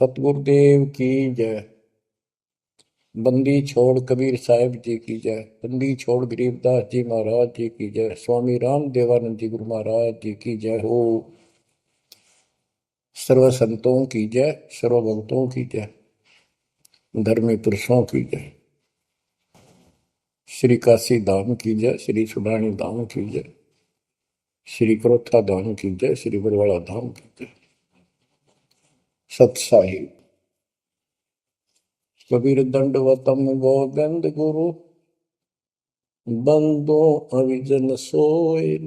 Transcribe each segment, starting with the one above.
सतगुरुदेव की जय। बंदी छोड़ कबीर साहिब जी की जय। बंदी छोड़ गरीबदास जी महाराज जी की जय। स्वामी राम देवानंद जी गुरु महाराज जी की जय हो। सर्व संतों की जय, सर्व भक्तों की जय, धर्मी पुरुषों की जय। श्री काशी धाम की जय, श्री सुडानी धाम की जय, श्री क्रोथा धाम की जय, श्री बरवाड़ा धाम की जय। सत साहिब कबीर दंडवतम गोविंद गुरु बंदो अविजन सोए।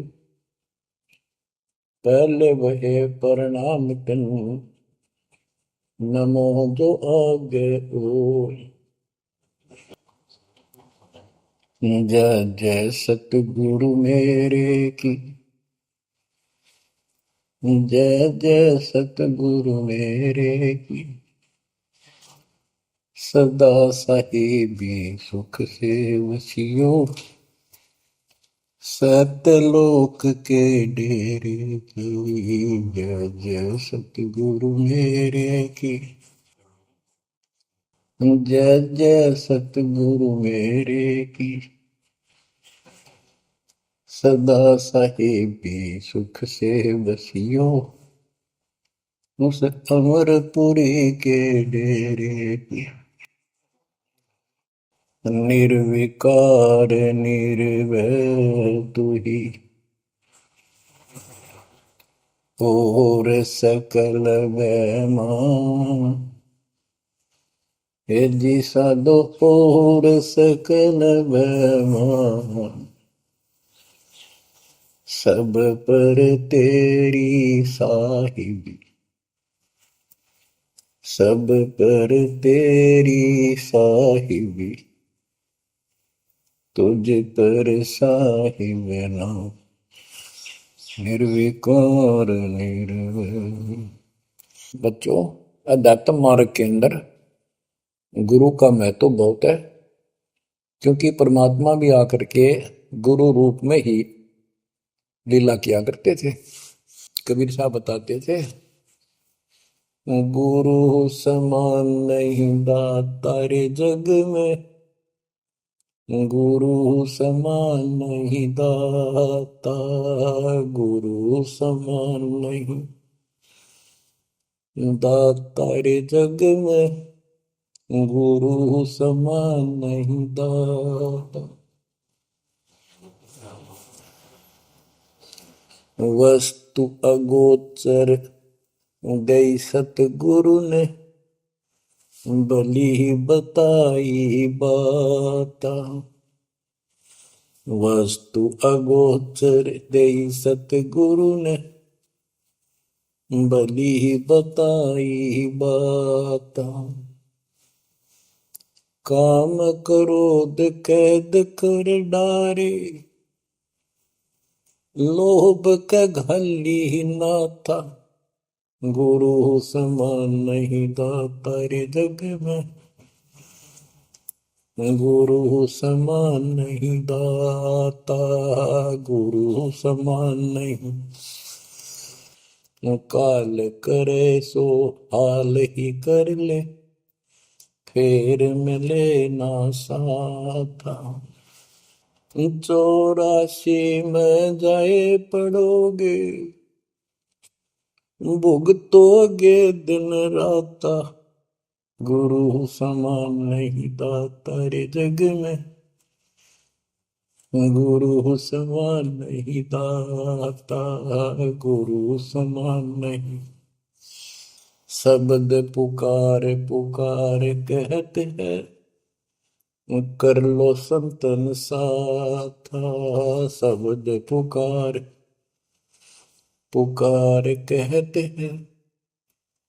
पहले वहे प्रणाम तिन नमो जो आगे ओ। जय जय सतगुरु मेरे की, जय जय सतगुरु मेरे की। सदा साहिबी सुख से वसियो, सतलोक के डेरे की। जय जय सतगुरु मेरे की, जय जय सतगुरु मेरे की। सदा साहिबी सुख से बसियो, उस अमरपुरी के डेरे की। निर्विकार निर्भय तू ही, और सकल वैमान। हे जी साधो और सकल वैमान। सब पर तेरी साहिबी, सब पर तेरी साहिबी। तुझ पर साहिब नाम, निर्विकार निर्भय। बच्चों, अध्यात्म मार्ग के अंदर गुरु का महत्व बहुत है, क्योंकि परमात्मा भी आकर के गुरु रूप में ही लीला किया करते थे। कबीर साहब बताते थे, गुरु समान नहीं दाता रे जग में, गुरु समान नहीं दाता, गुरु समान नहीं दाता रे जग में, गुरु समान नहीं दाता। वस्तु अगोचर गई सतगुरु ने, भली बताई बाता। वस्तु अगोचर गई सतगुरु ने, भली बताई बाता। काम क्रोध कैद कर डारे, लोभ का घली ना था, गुरु समान नहीं दाता रे जग में, गुरु समान नहीं दाता, गुरु समान नहीं। काल करे सो हाल ही कर ले, फिर मिले ना साथा। 84 में जाए पड़ोगे, भुगतोगे दिन राता, गुरु समान नहीं दाता रे जग में, गुरु समान नहीं दाता, गुरु समान नहीं। शब्द पुकार पुकार कहते हैं, कर लो संतन साथा। शब्द पुकार पुकार कहते हैं,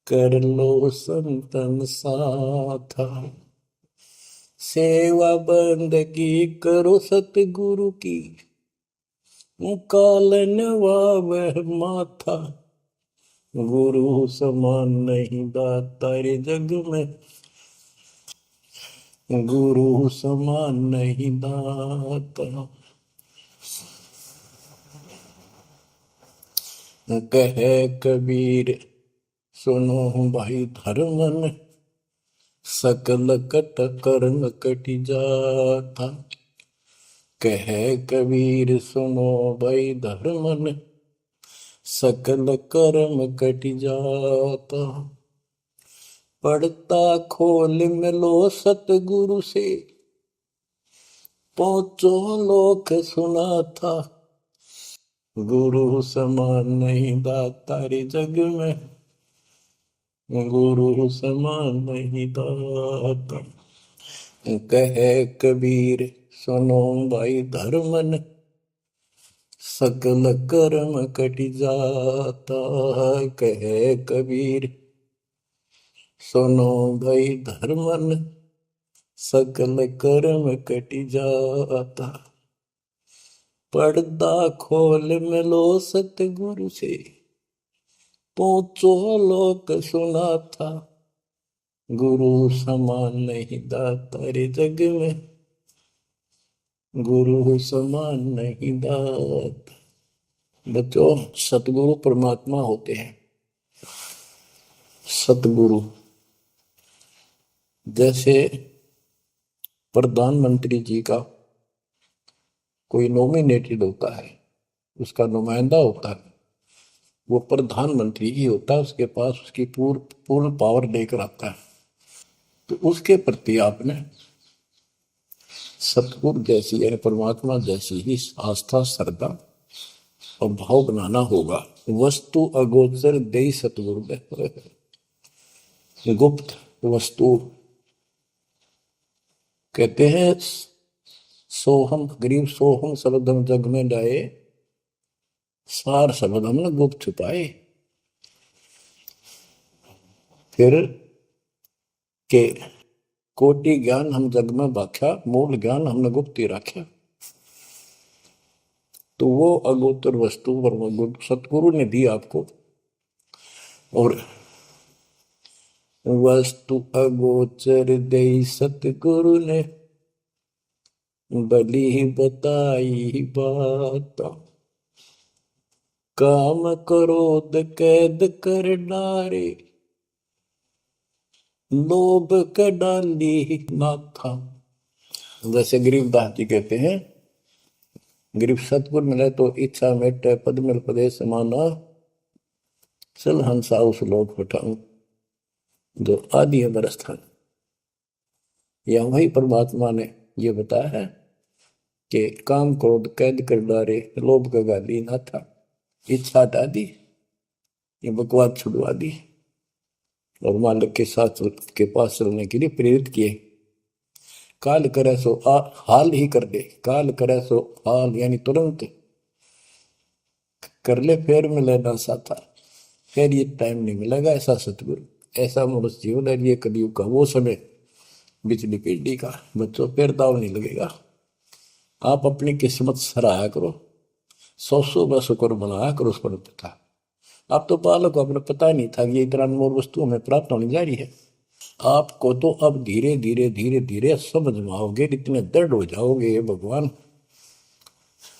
कर लो संतन साथा। सेवा बंदगी करो सतगुरु की, कालन वह माथा, गुरु समान नहीं दाता रे जग में, गुरु समान नहीं दाता। कहे कबीर सुनो भाई धर्मन सकल कट कर्म कटि जाता। कह कबीर सुनो भाई धर्मन सकल कर्म कटि जाता। पढ़ता खोल मिलो सतगुरु से पहुंचो लोक सुना था। गुरु समान नहीं दाता रे जग में, गुरु समान नहीं दाता। कहे कबीर सुनो भाई धर्मन सकल कर्म कटि जाता। कहे कबीर सुनो भाई धर्मन सकल कर्म कटि जाता। पर्दा खोल मिलो सतगुरु से पहुंचो लोक सुना था। गुरु समान नहीं दाता रे जग में, गुरु समान नहीं दाता। बच्चों, सतगुरु परमात्मा होते हैं। सतगुरु जैसे प्रधानमंत्री जी का कोई नॉमिनेटेड होता है, उसका नुमाइंदा होता है, वो प्रधानमंत्री ही होता है, उसके पास उसकी पूर्ण पावर लेकर आता है। तो उसके प्रति आपने सतगुरु जैसी यानी परमात्मा जैसी ही आस्था, श्रद्धा और भाव बनाना होगा। वस्तु अगोचर दे सतगुरु दे, गुप्त वस्तु कहते हैं। सोहम गरीब सोहम शब्दम जग में डाए, सार शब्द हमने गुप्त छुपाए। फिर के कोटि ज्ञान हम जग में बाख्या, मूल ज्ञान हमने गुप्त ही रखा। तो वो अगोचर वस्तु सतगुरु ने दी आपको। और वस्तु अगोचर दे सतगुरु ने बली बताई बात। काम क्रोध कैद कर डारे, लोभ का डाली नाथा। जैसे गरीबदास जी कहते हैं, गरीब सतगुरु मिले तो इच्छा मेटे, पद मिल पदे समाना, चल हंसा उस लोक उठाऊं जो आदि है बरस्थान। यह वही परमात्मा ने ये बताया है कि काम क्रोध कैद कर डारे, लोभ का गाली ना था, इच्छा हटा दी, ये बकवाद छुड़वा दी और मालिक के साथ के पास चलने के लिए प्रेरित किए। काल करे सो हाल ही कर दे, काल करे सो हाल यानी तुरंत कर ले, फिर मिले ना साथा, फिर ये टाइम नहीं मिलेगा। ऐसा सतगुरु, ऐसा मनुष्य जीवन है ये कलयुग का वो समय, बिजली पीढ़ी का। बच्चों, फिर दाव नहीं लगेगा। आप अपनी किस्मत सराहा करो, सौ बस शुक्र बनाया करो उस पर था। आप तो बालक को अपने पता नहीं था कि ये इतना अनमोल वस्तु हमें प्राप्त होने जा रही है। आपको तो अब धीरे धीरे धीरे धीरे समझ में आओगे, इतने दृढ़ हो जाओगे भगवान,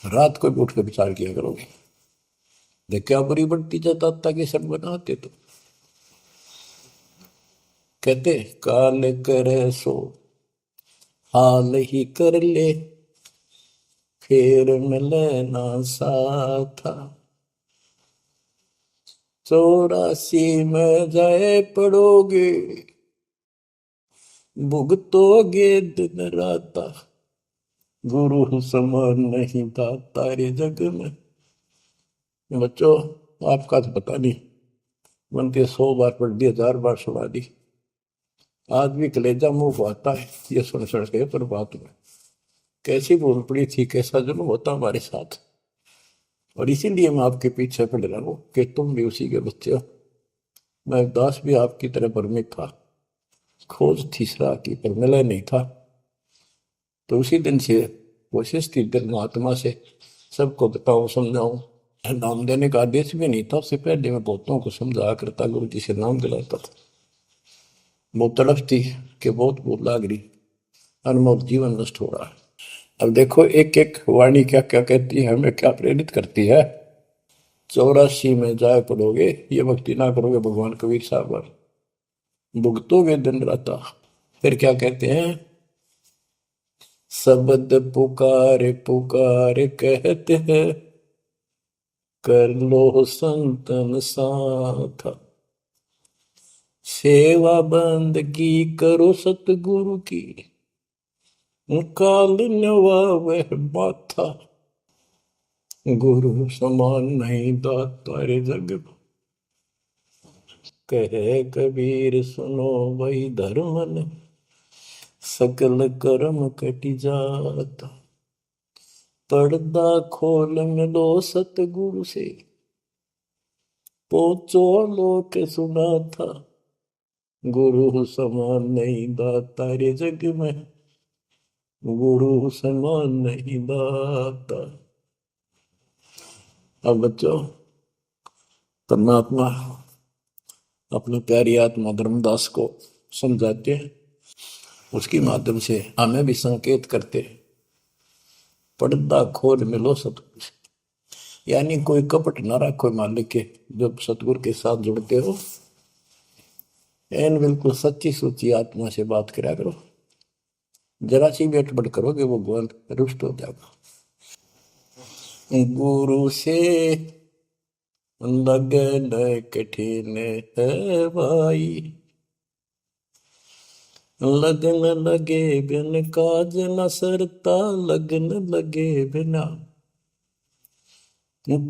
रात को भी उठ कर विचार किया करोगे। क्या बुरी बढ़ती जाता कि सब बनाते तो कहते काल करे सो हाल ही कर ले, फिर मिले ना साथा। 84 में जाए पड़ोगे, भुगतोगे दिन राता। गुरु समान नहीं दाता रे जग में। बच्चों, आपका तो पता नहीं, बनते 100 बार पढ़ दी, 1000 बार सुना दी, आज भी कलेजा मुंह को आता है ये सुन सुन के। पर बात में कैसी भूल पड़ी थी, कैसा जुल्म होता हमारे साथ। और इसीलिए मैं आपके पीछे पड़ रहा हूँ कि तुम भी उसी के बच्चे हो। मैं दास भी आपकी तरह भ्रमित था, खोज थी सराह की पर मिला नहीं था। तो उसी दिन से कोशिश थी दिल आत्मा से सबको बताऊं, समझाऊं। नाम देने का आदेश भी नहीं था, उससे पहले मैं बहुतों को समझाया करता, गुरु जी से नाम दिलाता था। बहुत तड़फ थी कि बहुत भूल लाग रही, अनमोल जीवन नष्ट हो रहा है। अब देखो एक एक वाणी क्या क्या कहती है, हमें क्या प्रेरित करती है। 84 में जाए पड़ोगे, ये भक्ति ना करोगे भगवान कबीर साहब पर, भुगतोगे दिन रात। फिर क्या कहते हैं, शब्द पुकार पुकार कहते हैं, कर लो संतन साथ, सेवा बंदगी करो सतगुरु की, काल नवावे माथा, गुरु समान नहीं दाता रे जग में। कहे कबीर सुनो वही धर्म ने, सकल कर्म कटि जाता, पर्दा खोल मिलो सतगुरु से, पहुंचो लोक सुना था, गुरु समान नहीं दाता रे जग में, गुरु समान नहीं दाता। अब बच्चों, परमात्मा अपनी प्यारी आत्मा धर्मदास को समझाते हैं, उसके माध्यम से हमें भी संकेत करते हैं, पर्दा खोल मिलो सतगुरु से, यानी कोई कपट ना रखो मालिक के, जब सतगुरु के साथ जुड़ते हो एन बिल्कुल सच्ची सुच्ची आत्मा से बात करा करो, जरा सी भी अटपट करोगे वो भगवान रुष्ट हो जाएगा। गुरु से लगन कठिन है भाई, लगन लगे बिन काज न सरता, लगन लगे बिना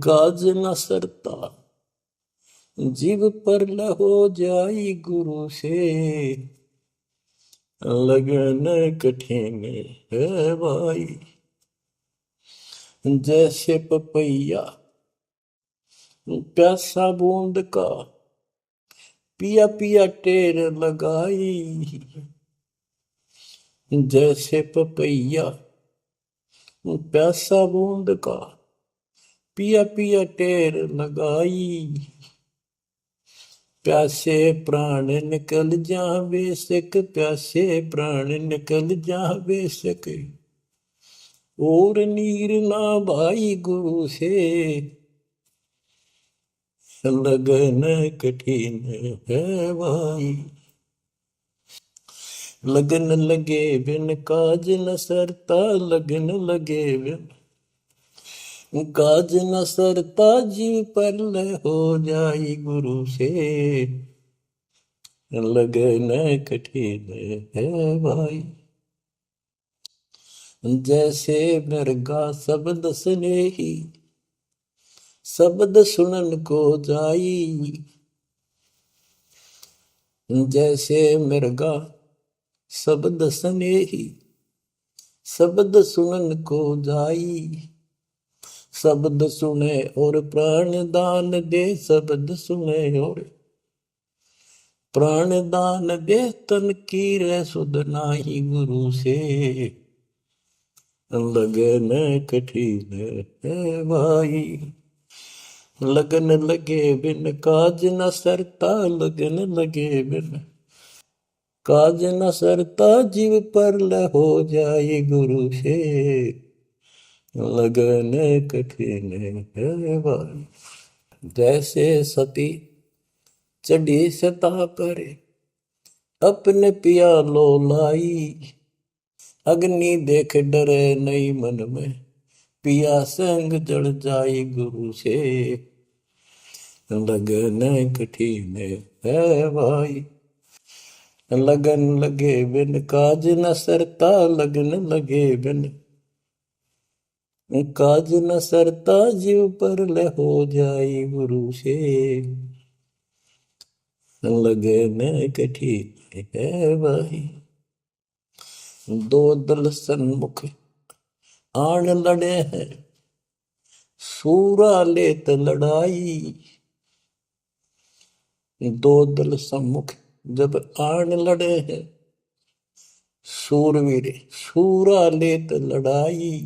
काज न सरता, जीव पर हो जाई गुरु से, लगन कठिन है भाई। जैसे पपैया प्यासा बूंद का, पिया पिया टेर लगाई, जैसे पपैया प्यासा बूंद का, पिया पिया टेर लगाई, प्यासे प्राण निकल जा बेशक, प्यासे प्राण निकल जा बेशक, और नीर ना भाई गुरु से, लगन कठिन है भाई। लगन लगे बिन काज न सरता, लगन लगे बिन काज न सरता, जीव पर हो जाई गुरु से, लगन कठिन है भाई। जैसे मृगा शब्द स्नेही, शब्द सुनन को जाई, जैसे मृगा शब्द स्नेही, शब्द सुनन को जाई, शब्द सुने और प्राण दान दे, शब्द सुने और प्राण दान दे, तन की रे सुध नाही गुरु से, लगन कठिन है भाई। लगन लगे बिन काज न सरता, लगन लगे बिन काज न सरता, जीव पर हो जाए गुरु से, लगन कठिन है भाई। जैसे सती चढ़ी सता पर, अपने पिया लो लाई, अग्नि देख डरे नहीं मन में, पिया संग जड़ जाई गुरु से, लगन कठिन है भाई। लगन लगे बिन काज न सरता, लगन लगे बिन काज न सरता, जीव पर हो जाई गुरु से, लगन कठिन है भाई। दो दल सन्मुख आन लड़े हैं, सूरा लेत लड़ाई, दो दल सम्मुख जब आन लड़े हैं, सूरवीर सूरा लेत लड़ाई,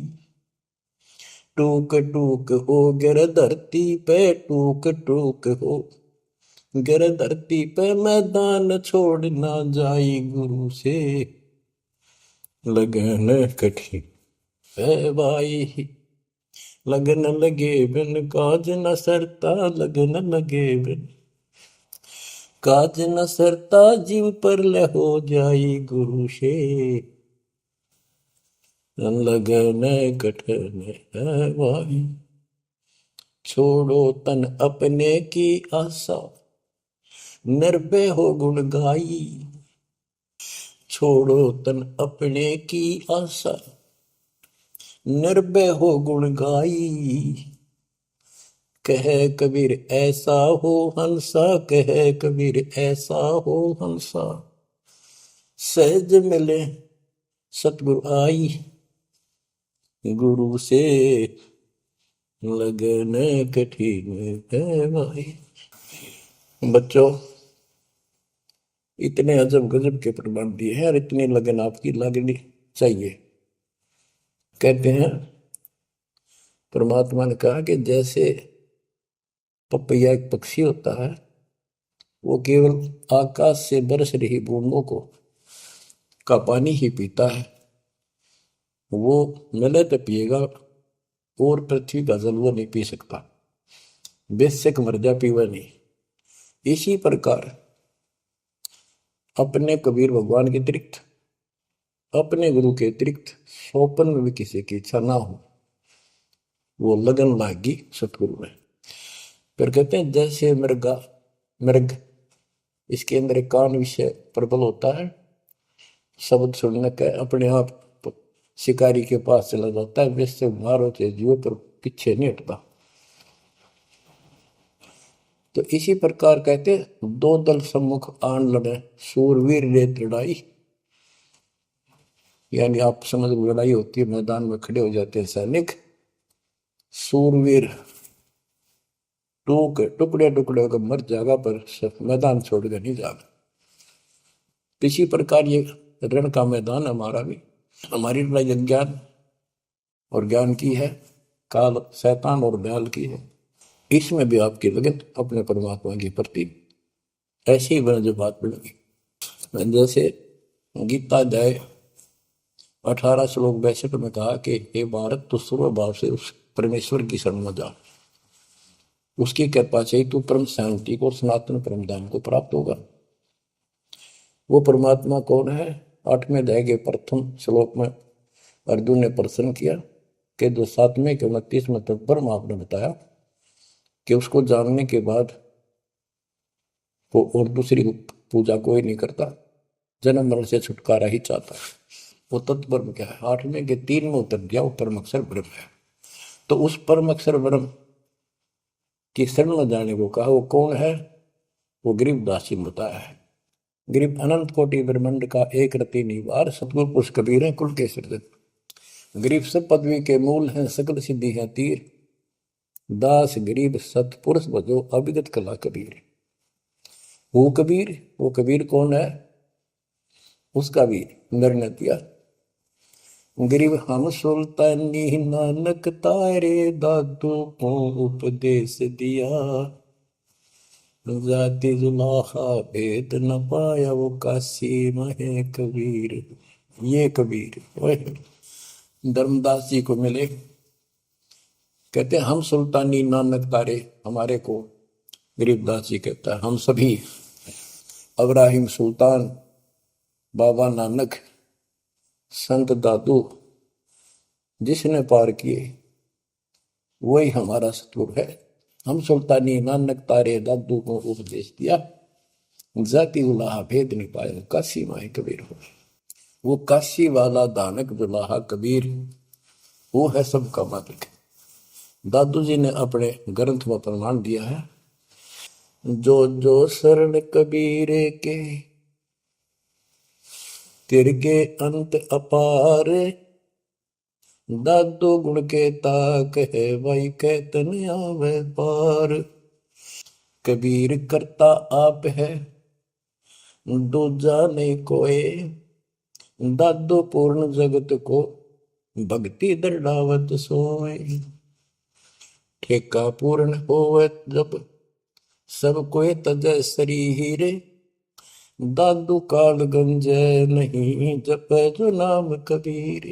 टूक टूक हो गिर धरती पे, टूक टूक हो गिर धरती पे, मैदान छोड़ ना जाई गुरु से, लगन कठिन है भाई। लगन लगे बिन काज न सरता, लगन लगे बिन काज न सरता, जीव पर ले हो जाई गुरु से, लगन कठन है भाई। छोड़ो तन अपने की आशा, निर्भय हो गुण गाई। छोड़ो तन अपने की आशा, निर्भय हो गुण गाई। कहे कबीर ऐसा हो हंसा, कहे कबीर ऐसा हो हंसा, सहज मिले सतगुरु आई। गुरु से लगन कठिन है भाई। बच्चों, इतने अजब गजब के प्रमाण दिए हैं और इतनी लगन आपकी लगनी चाहिए। कहते हैं परमात्मा ने कहा कि जैसे पपैया एक पक्षी होता है, वो केवल आकाश से बरस रही बूंदों को का पानी ही पीता है, वो मिले तो पिएगा, और पृथ्वी का जल वो नहीं पी सकता, बेशक मर जा पीवा नहीं। इसी प्रकार अपने कबीर भगवान के अतिरिक्त, अपने गुरु के अतिरिक्त सोपन में भी किसी की इच्छा ना हो, वो लगन लागी सतगुरु में। फिर कहते हैं जैसे मृगा, मृग इसके अंदर एक कान विषय प्रबल होता है, शब्द सुनने का अपने आप शिकारी के पास चला जाता है, वैसे मारो चाहे जीव पर पीछे नहीं हटता। तो इसी प्रकार कहते दो दल सम्मुख आन लड़े, सूरवीर रे लड़ाई। यानी आप समझ लड़ाई होती है, मैदान में खड़े हो जाते हैं सैनिक, सूरवीर टुकड़े टुकड़े होकर मर जाएगा, पर मैदान छोड़कर नहीं जाएगा। इसी प्रकार ये रण का मैदान हमारा भी, हमारी लड़ाई अज्ञान और ज्ञान की है, काल शैतान और दयाल की है। इसमें भी आपकी लगन अपने परमात्मा के प्रति ऐसी ही बने जो बात बढ़ेगी। जैसे गीता अध्याय 18 श्लोक 62 में कहा कि हे भारत, तू सर्व भाव से उस परमेश्वर की शरण में जा, उसकी कृपा से तू परम शांति को और सनातन परम धाम को प्राप्त होगा। वो परमात्मा कौन है? 8वें अध्याय के प्रथम श्लोक में अर्जुन ने प्रश्न किया कि जो 7वें के 29वें तक परम आपने बताया कि उसको जानने के बाद वो और दूसरी पूजा कोई नहीं करता, जन्म मरण से छुटकारा ही चाहता है। वो तत्पर क्या है? 8वें के 3 में उत्तर दिया, वो परम अक्षर ब्रह्म है। तो उस परम अक्षर ब्रह्म की शरण में जाने को कहा। वो कौन है? वो गरीबदास जी ने बताया है। गरीब अनंत कोटि ब्रह्मांड का एक रति निवार, सतगुरु पुरुष कबीर है कुल के सृजन। गरीब सब पदवी के मूल हैं, सकल सिद्धि है तीर, दास गरीब सतपुरुष बजो अभिगत कला कबीर। वो कबीर कौन है? उसका भी निर्णय दिया। गरीब हम सुल्तानी नानक तारे, दादू को उपदेश दिया, जाति जुलाहा भेद न पाया, वो काशी महे कबीर। ये कबीर धर्मदास जी को मिले, कहते हैं हम सुल्तानी नानक तारे, हमारे को गरीबदास जी कहता है हम सभी अब्राहिम सुल्तान, बाबा नानक, संत दादू जिसने पार किए वही हमारा सतगुरु है। हम सुल्तानी नानक तारे, दादू को उपदेश दिया, जाति उलाहा भेद नहीं पाया, काशी माए कबीर हो। वो काशी वाला दानक दुलाहा कबीर, वो है सबका मालिक। दादू जी ने अपने ग्रंथ में प्रमाण दिया है, जो जो शरण कबीरे के, तिरगे अंत अपार, दादो गुण के ताक है, भाई कहतन आवे पार। कबीर करता आप है, दूजा नहीं कोई, दादो पूर्ण जगत को, भक्ति दृढ़ावत सोए। ठेका पूर्ण होवे जब, सब कोई तजय शरीर, दादू काल गंजय नहीं, जप जो नाम कबीर।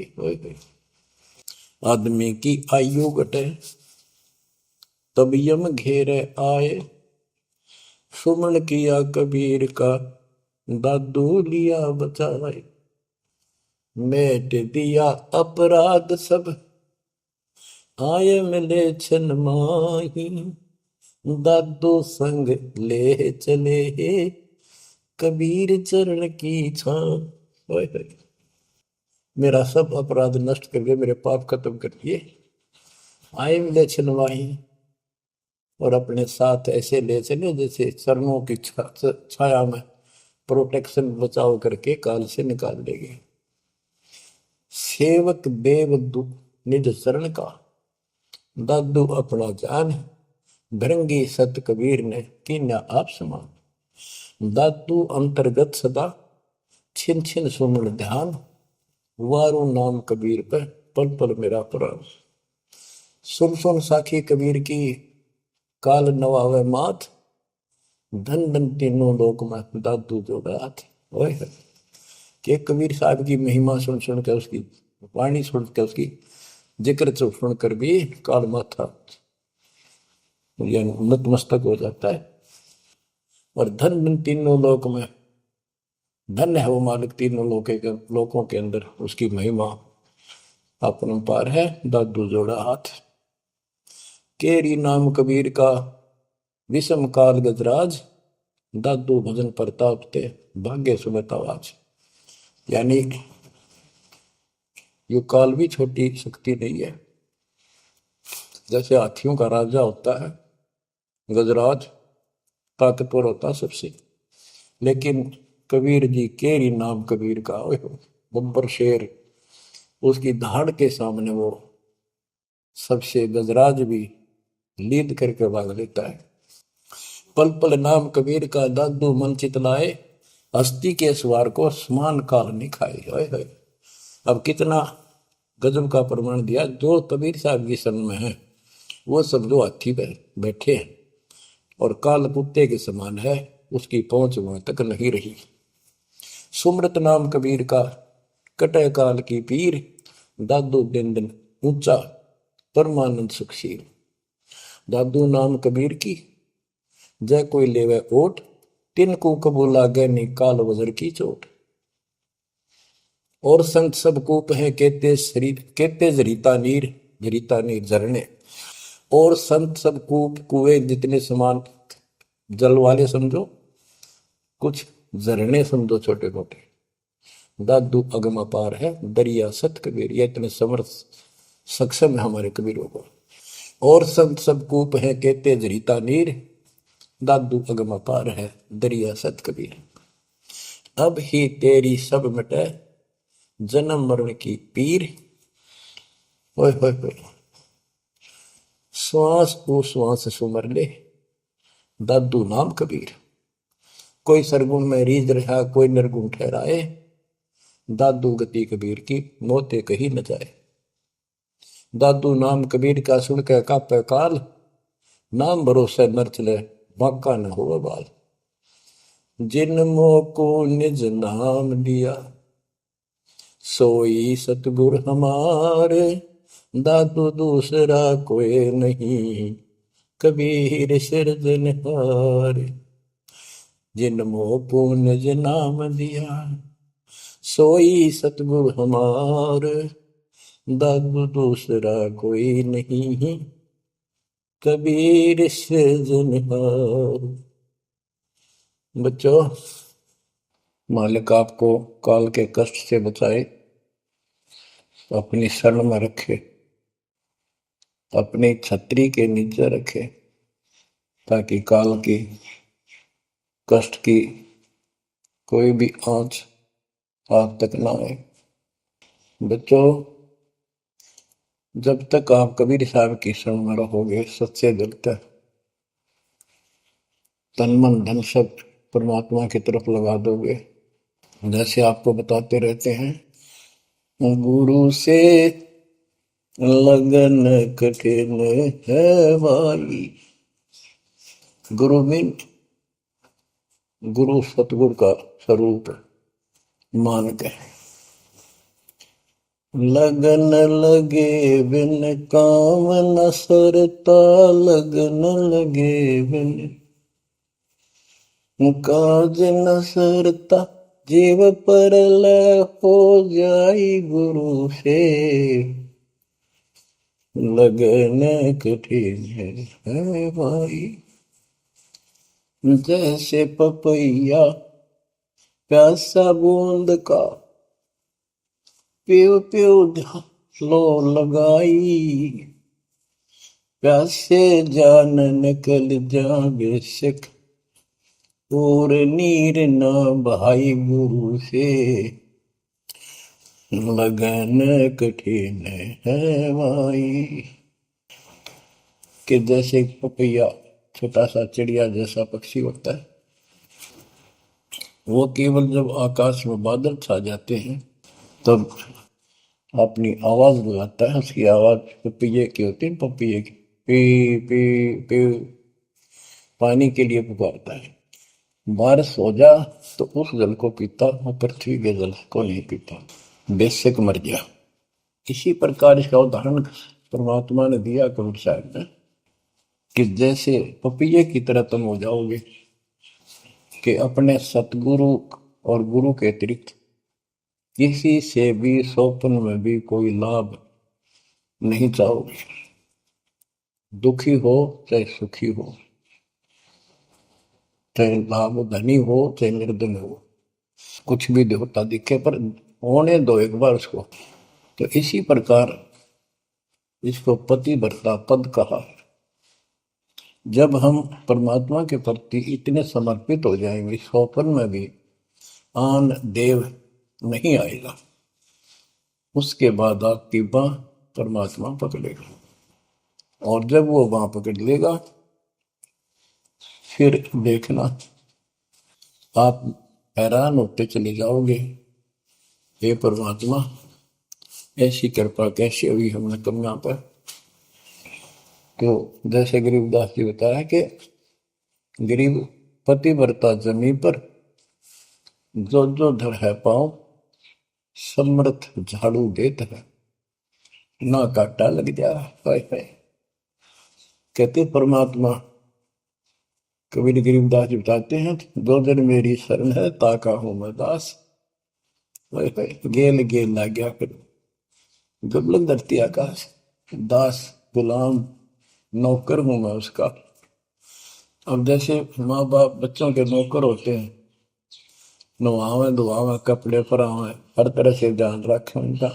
आदमी की आयु घटे, तब यम घेरे आए। सुमन किया कबीर का, दादू लिया बचाए। मेट दिया अपराध सब, आए मिले छन माही। दादू संग ले चले, कबीर चरण की छां। मेरा सब अपराध नष्ट करके मेरे पाप खत्म कर दिए, आए मिले छन माही। और अपने साथ ऐसे ले चले जैसे चरणों की छाया में प्रोटेक्शन बचाव करके काल से निकाल देंगे। सेवक देव निज शरण का, दादू अपना जान। भृंगी सत कबीर ने कीन्या आप समान। दादू अंतर्गत सदा, छिन छिन सुमन ध्यान। वारू नाम कबीर पे, पल पल मेरा प्राण। सुन सुन साखी कबीर की, काल नवावे मात। धन धन तीनों लोक में, दादू जोड़ा हाथ। कि कबीर साहब की महिमा सुन सुन के, उसकी वाणी सुन के, उसकी जिक्र सुन कर भी काल माथा नतमस्तक हो जाता है। और धन धन तीनों लोक में, धन है वो मालिक तीनों लोकों के अंदर, उसकी महिमा अपरंपार है। दादू जोड़ा हाथ। केरी नाम कबीर का, विषम काल गजराज। दादू भजन प्रताप ते, भाग्य सुबह आवाज। यानी ये काल भी छोटी शक्ति नहीं है। जैसे हाथियों का राजा होता है गजराज, ताकतवर होता सबसे, लेकिन कबीर जी, केरी नाम कबीर का, बब्बर शेर, उसकी धाड़ के सामने वो सबसे गजराज भी लीद करके भाग लेता है। पल पल नाम कबीर का, दादू मन चितलाए। हस्ती के सवार को समान काल नहीं खाए। अब कितना गजब का प्रमाण दिया। जो कबीर साहब की शरण में है वो सब जो हाथी पे बैठे हैं और काल कुत्ते के समान है, उसकी पहुंच वहां तक नहीं रही। सुमृत नाम कबीर का, कटे काल की पीर। दादू दिन दिन ऊंचा, परमानंद सुखशील। दादू नाम कबीर की, जय कोई लेवे ओट। तिनको कबू लागे नी काल वजर की चोट। और संत सब कूप है, कहते शरीर कहते जरीता नीर झरने। और संत सब कूप कुएं जितने समान जल वाले समझो, कुछ झरने समझो छोटे मोटे। दादू अगम अपार है, दरिया सत कबीर। ये इतने समर्थ सक्षम है हमारे कबीरों को। और संत सब कूप है, कहते जरीता नीर। दादू अगम अपार है, दरिया सत कबीर। अब ही तेरी सब मिटे, जन्म मरण की पीर। ओए होए होए, श्वास को श्वास सुमर ले, दादू नाम कबीर। कोई सरगुण में रीझ रहा, कोई निर्गुण ठहराए। दादू गति कबीर की, मोते कही न जाए। दादू नाम कबीर का, सुन के कापे काल। नाम भरोसे नर चले, बांका न हो बाल। जिन मोको निज नाम दिया, सोई सतगुर हमारे। दादू दूसरा कोई नहीं, कबीर सिरजनहार। जिन मोको निज नाम दिया, सोई सतगुर हमार। दादू दूसरा कोई नहीं, कबीर सिरजनहार। बच्चों, मालिक आपको काल के कष्ट से बचाए, अपनी शरण में रखे, अपनी छतरी के नीचे रखे, ताकि काल की कष्ट की कोई भी आंच आप तक ना आए। बच्चों, जब तक आप कबीर साहब की शरण में रहोगे, सच्चे दिल तक तन मन धन सब परमात्मा की तरफ लगा दोगे। जैसे आपको बताते रहते हैं, गुरु से लगन कठिन है भाई। गुरु मीन गुरु सतगुरु का स्वरूप मान के, लगन लगे बिन काम न सरता, लगन लगे बिन काज न सरता, जीव पर लय हो जाई गुरु से, लगन कठिन है भाई। जैसे पपैया प्यासा बूंद का, प्यू प्यू लो लगाई, प्यासे जान निकल जा बेशक, और नीर न भाई गुरु से, लगन कठिन है भाई। कि जैसे पपैया छोटा सा चिड़िया जैसा पक्षी होता है, वो केवल जब आकाश में बादल छा जाते हैं तब अपनी आवाज लगाता है। उसकी आवाज पपैये की होती है, पपैये की पी पी पी, पानी के लिए पुकारता है। बारिश हो जा तो उस जल को पीता, वो पृथ्वी के जल को नहीं पीता, बेशक मर गया। इसी प्रकार इसका उदाहरण परमात्मा ने दिया कबीर साहब ने, कि जैसे पपैये की तरह तुम हो जाओगे कि अपने सतगुरु और गुरु के अतिरिक्त किसी से भी स्वप्न में भी कोई लाभ नहीं चाहोगे। दुखी हो चाहे सुखी हो, चाहे लाभ धनी हो चाहे निर्धन हो, कुछ भी देवता दिखे पर होने दो एक बार उसको। तो इसी प्रकार इसको पतिव्रता पद कहा। जब हम परमात्मा के प्रति इतने समर्पित हो जाएंगे, स्वप्न में भी आन देव नहीं आएगा, उसके बाद आपकी बाह परमात्मा पकड़ेगा। और जब वो बाह पकड़ लेगा, फिर देखना आप हैरान होते चले जाओगे, हे परमात्मा ऐसी कृपा कैसे हुई हमने कन्या पर। तो जैसे गरीबदास जी बताया कि गरीब पतिव्रता जमी पर, जो जो धर है पाओ, समर्थ झाड़ू देत है, ना काटा लग जा। हाय हाय। कहते परमात्मा कबीर गरीबदास जी बताते हैं, दो दिन मेरी शरण है ताका हूं मैं दास। हाय हाय। गेल गेल ला गया फिर गबलन धरती आकाश, दास गुलाम नौकर हूं मैं उसका। अब जैसे माँ बाप बच्चों के नौकर होते हैं, नवावे धुआवे कपड़े परावे, हर तरह से ध्यान रखें उनका,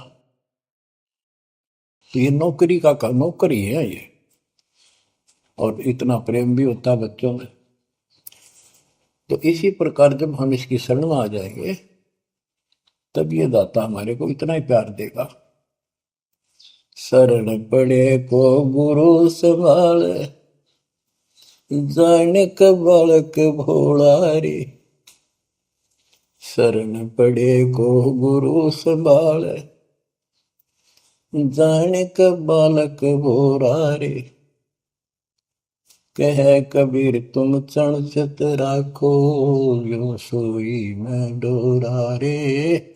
तो ये नौकरी का नौकर ही है ये। और इतना प्रेम भी होता है बच्चों में। तो इसी प्रकार जब हम इसकी शरण में आ जाएंगे, तब ये दाता हमारे को इतना ही प्यार देगा। शरण पड़े को गुरु संभाले, जाने का बालक भोला रे। शरण पड़े को गुरु संभाले, जाने का बालक भोला रे। कह कबीर तुम चण चित राखो, यो सोई मैं डोरा रे।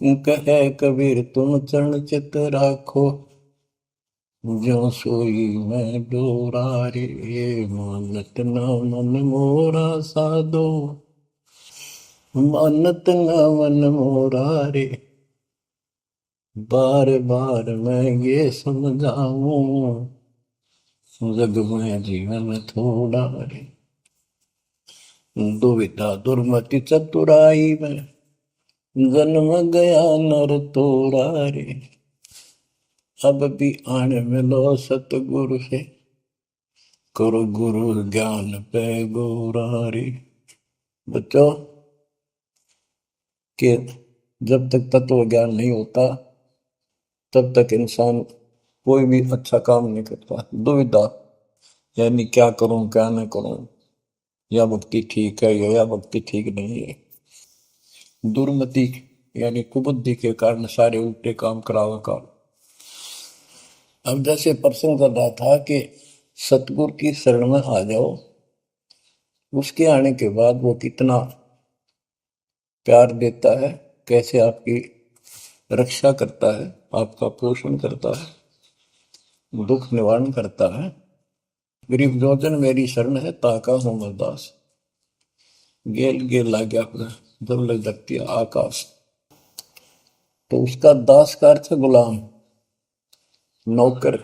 कह कबीर तुम चरण चित राखो, जो सोई मैं डोरा रे। मानत न मन मोरा साधो, मानत न मन मोरा रे। बार बार मैं ये समझाऊं, जग में जीवन थोड़ा रे। दुविधा दुर्मति चतुराई में, जन्म गया नर तोड़ा रे। अब भी आन मिलो सतगुरु से, करो गुरु ज्ञान पे गोरा रे। बच्चों के जब तक तत्व ज्ञान नहीं होता, तब तक इंसान कोई भी अच्छा काम नहीं करता। दुविधा यानी क्या करूं क्या न करूं, या भक्ति ठीक है या भक्ति ठीक नहीं है। दुर्मति यानी कुबुद्धि के कारण सारे उल्टे काम करावा काम। अब जैसे प्रसंग कर रहा था कि सतगुरु की शरण में आ जाओ, उसके आने के बाद वो कितना प्यार देता है, कैसे आपकी रक्षा करता है, आपका पोषण करता है, दुख निवारण करता है। गरीब जोजन मेरी शरण है, ताका हूं मैं दास। गेल गेल लाग्या जब लग सकती है आकाश। तो उसका दास का अर्थ है गुलाम, नौकर।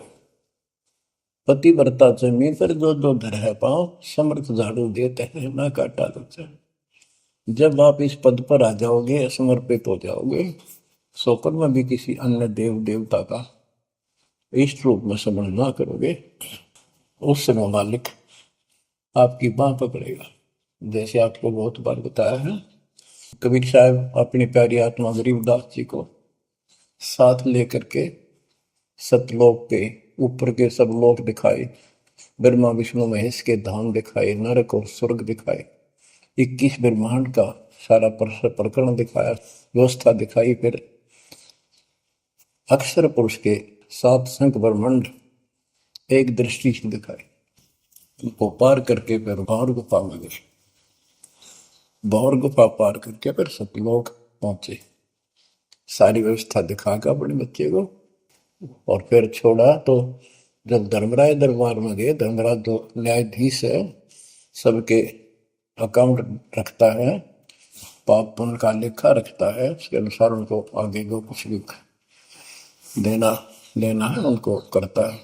पतिव्रता जमीन पर जो जो धर है पाँव, समर्थ झाड़ू देते हैं ना काटा लगता है। जब आप इस पद पर आ जाओगे, समर्पित हो जाओगे, सोपर में भी किसी अन्य देव देवता का इष्ट रूप में समझ ना करोगे, उस समय मालिक आपकी बाह पकड़ेगा। जैसे आपको बहुत बार बताया है, कबीर साहब अपनी प्यारी आत्मा गरीबदास जी को साथ लेकर के सतलोक पे ऊपर के सब लोक दिखाए, ब्रह्मा विष्णु महेश के धाम दिखाए, नरक और स्वर्ग दिखाए, 21 ब्रह्मांड का सारा प्रकरण दिखाया, व्यवस्था दिखाई। फिर अक्षर पुरुष के 7 संख ब्रह्मांड एक दृष्टि से दिखाए। उनको पार करके फिर भौर गुफा में गए, भौर गुफा पार करके फिर सतलोक पहुंचे, सारी व्यवस्था दिखा के अपने बच्चे को। और फिर छोड़ा तो जब धर्मराय दरबार में गए, धर्मराज जो न्यायाधीश है, सबके अकाउंट रखता है, पाप पुण्य का लेखा रखता है, उसके अनुसार उनको आगे जो कुछ भी देना लेना है उनको करता है।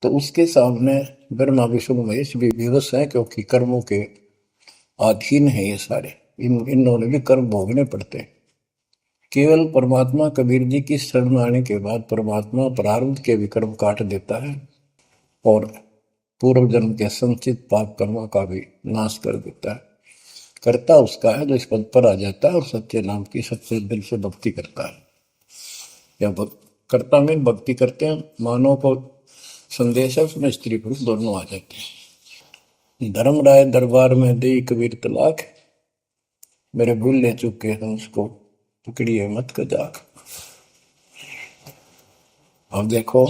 तो उसके सामने ब्रह्मा विष्णु महेश भी विवश है, क्योंकि कर्मों के अधीन है ये सारे, इन्होंने भी कर्म भोगने पड़ते हैं। केवल परमात्मा कबीर जी की शरण में आने के बाद परमात्मा प्रारब्ध के भी कर्म काट देता है और पूर्व जन्म के संचित पाप कर्मों का भी नाश कर देता है। करता उसका है जो इस पद पर आ जाता है और सच्चे नाम की सच्चे दिल से भक्ति करता है। या करता में भक्ति करते हैं, मानव को संदेश है, उसमें स्त्री पुरुष दोनों आ जाते हैं। धर्मराय दरबार में दे कबीर तलाक, मेरे भूल ले चुके हैं उसको पकड़िए मत कजाक। अब देखो,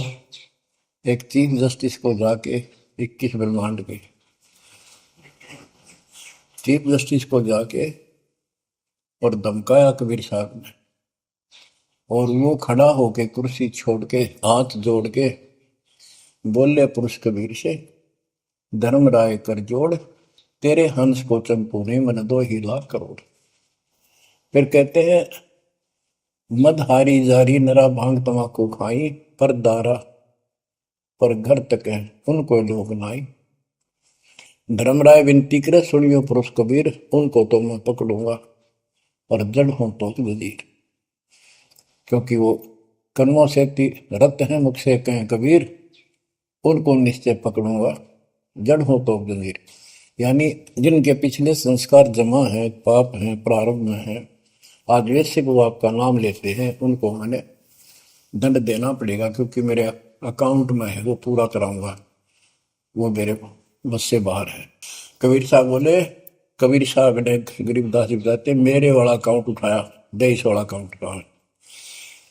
एक चीफ जस्टिस को जाके 21 ब्रह्मांड के चीफ जस्टिस को जाके और धमकाया कबीर साहब ने, और वो खड़ा होके कुर्सी छोड़ के हाथ जोड़ के बोले पुरुष कबीर से, धर्मराय कर जोड़, तेरे हंस को चंपू ने मन 2 लाख करोड़। फिर कहते हैं, मदहारी जारी नरा भांग तमाकू खाई, पर दारा पर घर तक है उनको लोग नाई। धर्मराय विनती करे, सुनियो पुरुष कबीर, उनको तो मैं पकड़ूंगा और जड़ हूं तो वजीर। क्योंकि वो कर्मों से रत हैं, मुख से कहें कबीर, उनको निश्चय पकड़ूंगा, जड़ हो तो वजीर। यानी जिनके पिछले संस्कार जमा है, पाप हैं, प्रारंभ में है, आज वैसे वो आपका नाम लेते हैं, उनको मैंने दंड देना पड़ेगा, क्योंकि मेरे अकाउंट में है, वो पूरा कराऊंगा, वो मेरे बस से बाहर है। कबीर साहब बोले, कबीर साहब ने गरीबदास जी बताते, मेरे वाला अकाउंट उठाया, 23 वाला अकाउंट उठाया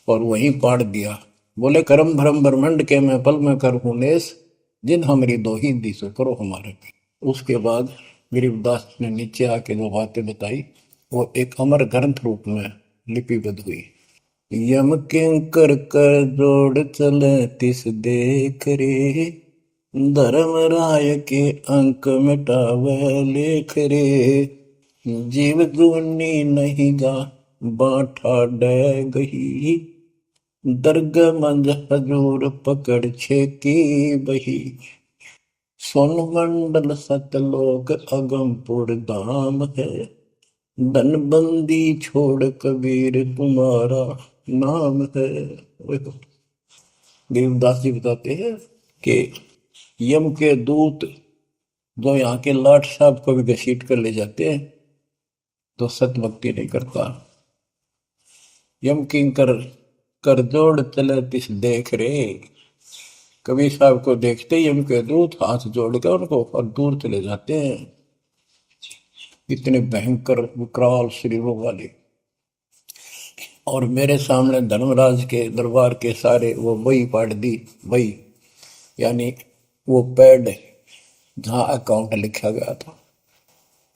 और वहीं पाड़ दिया। बोले, करम भरम ब्रह्मंड के मैं पल में कर हूं नेस, जिन हमारी दो ही दी सो करो हमारे पे। उसके बाद गरीबदास ने नीचे आके जो बातें बताई, वो एक अमर ग्रंथ रूप में लिपिबद्ध हुई। यम किंकर कर जोड़ चले तिस देख रे, धर्म राय के अंक मिटावे लेख रे, जीव जूनी नहीं गा बाठा डे गही, दर्ग मंज हजूर पकड़ छे की बही। सोन मंडल सतलोक अगमपुर धाम है, धनबंदी छोड़ कबीर तुम्हारा नाम है। देवदास जी बताते हैं कि यम के दूत जो यहाँ के लाट साहब को भी घसीट कर ले जाते हैं तो सत भक्ति नहीं करता। यम किंकर कर जोड़ चले तिस देख रे, कबीर साहब को देखते ही यम के दूत हाथ जोड़ कर उनको और दूर चले जाते हैं। इतने भयंकर विकराल शरीरों वाले। और मेरे सामने धर्मराज के दरबार के सारे वो बही पाड़ दी, बही यानी वो पैड जहाँ अकाउंट लिखा गया था।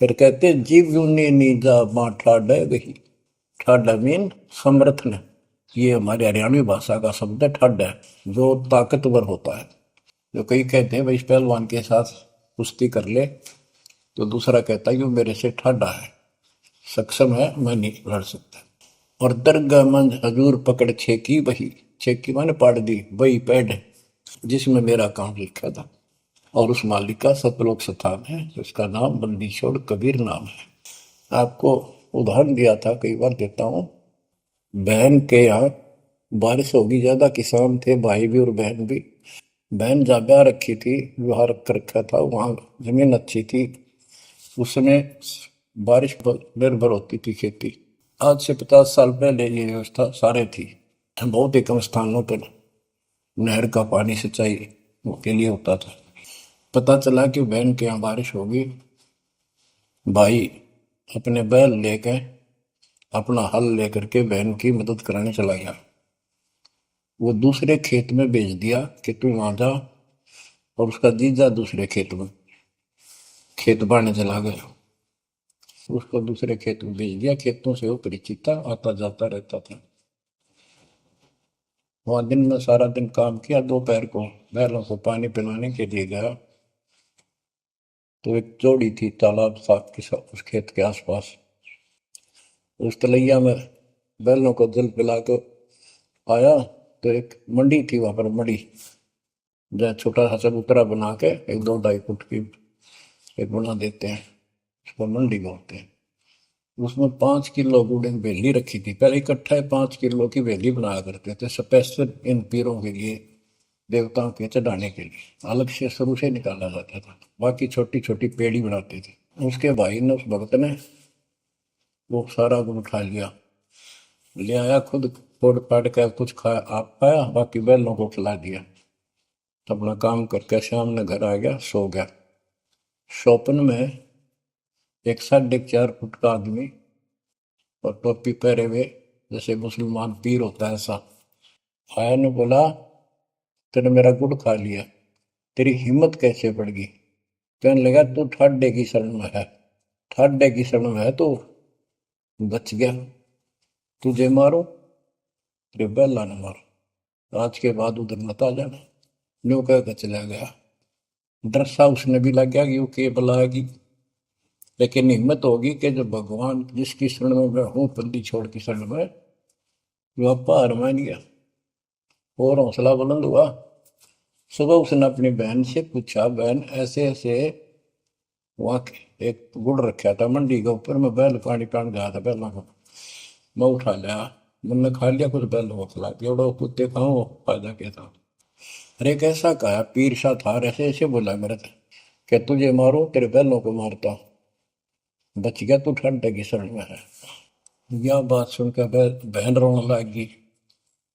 फिर कहते, जीव यूनी नीजा मां ठाडा गही, ठाडा मीन समर्थ ने, ये हमारे हरियाणवी भाषा का शब्द है ठड है, जो ताकतवर होता है। जो कई कहते हैं भाई इस पहलवान के साथ कुश्ती कर ले, तो दूसरा कहता है कि वो मेरे से ठाडा है, सक्षम है, मैं नहीं लड़ सकता। और दरगाह मंज हजूर पकड़ छेकी वही, छेकी मैंने पाड़ दी वही पैड जिसमें मेरा काम लिखा था। और उस मालिक का सतलोक स्थान है, उसका नाम बंदी छोड़ कबीर नाम है। आपको उदाहरण दिया था, कई बार देता हूँ। बहन के यहाँ बारिश होगी ज्यादा, किसान थे भाई भी और बहन भी। बहन जहाँ ब्याह रखी थी, विवाह रख रखा था, वहाँ जमीन अच्छी थी। उस समय बारिश पर निर्भर होती थी खेती। आज से 50 साल पहले ये व्यवस्था सारे थी। बहुत ही कम स्थानों पर नहर का पानी सिंचाई के लिए होता था। पता चला कि बहन के यहाँ बारिश होगी, भाई अपने बैल लेकर, अपना हल लेकर के बहन की मदद कराने चला गया। वो दूसरे खेत में भेज दिया कि तू वहां जा, और उसका जीजा दूसरे खेत में खेत बाड़ने चला गया। उसको दूसरे खेत में भेज दिया, खेतों से वो परिचित था, आता जाता रहता था। वहां दिन में सारा दिन काम किया, दोपहर को बैलों को पानी पिलाने के लिए गया, तो एक जोड़ी थी तालाब साथ के साथ उस खेत के आसपास। उस तलैया में बैलों को जल पिला कर आया, तो एक मंडी थी वहां पर, मंडी जहाँ छोटा सा चबूतरा बना के एक 2-2.5 फुट की एक बना देते हैं, उसको मंडी बोलते हैं। उसमें 5 किलो गुड़ की बेली रखी थी, पहले इकट्ठा 5 किलो की बेली बनाया करते थे स्पेशल इन पीरों के लिए, देवताओं के चढ़ाने के लिए अलग से शुरू से निकाला जाता था। बाकी छोटी छोटी पेड़ी बनाते थे। उसके भाई ने, उस भक्त ने, वो सारा गुड़ उठा लिया, ले आया, खुद फोड़ फाड़ कर कुछ खाया, आप खाया, बाकी बैलों को खिला दिया। अपना काम करके शाम में घर आ गया, सो गया। स्वप्न में एक 4.5 फुट का आदमी और टोपी पहरे हुए, जैसे मुसलमान पीर होता है ऐसा, आया ने बोला, तूने मेरा गुड़ खा लिया, तेरी हिम्मत कैसे बढ़ गई? कहने लगा, तू ठाडे की शरण में है, ठाडे की शरण में है तो बच गया, तुझे मारो तेरे बेला न मारो, आज के बाद उधर मत आ जाना। न्यू कहकर चला गया। डर सा उसने भी लग गया कि वो के बुलाएगी, लेकिन हिम्मत होगी कि जब भगवान जिसकी शरण में मैं हूँ, बंदी छोड़ की शरण में, वो आपा हार मान गया और हौसला बुलंद हुआ। सुबह उसने अपनी बहन से पूछा, बहन ऐसे ऐसे वहाँ एक गुड़ रखा था मंडी के ऊपर, मैं बैल पानी पान गया था बैलों को, मैं उठा लिया, मैंने खा लिया, कुछ बैलों को खिला दिया, और कुत्ते खाओ फायदा क्या था? अरे कैसा कहा, पीर सा था, ऐसे ऐसे बोला मेरे से कि तुझे मारो तेरे बैलों को मारता हूँ, बच गया तू ठंडे की शरण में है। यह बात सुनकर बहन रोने लगी।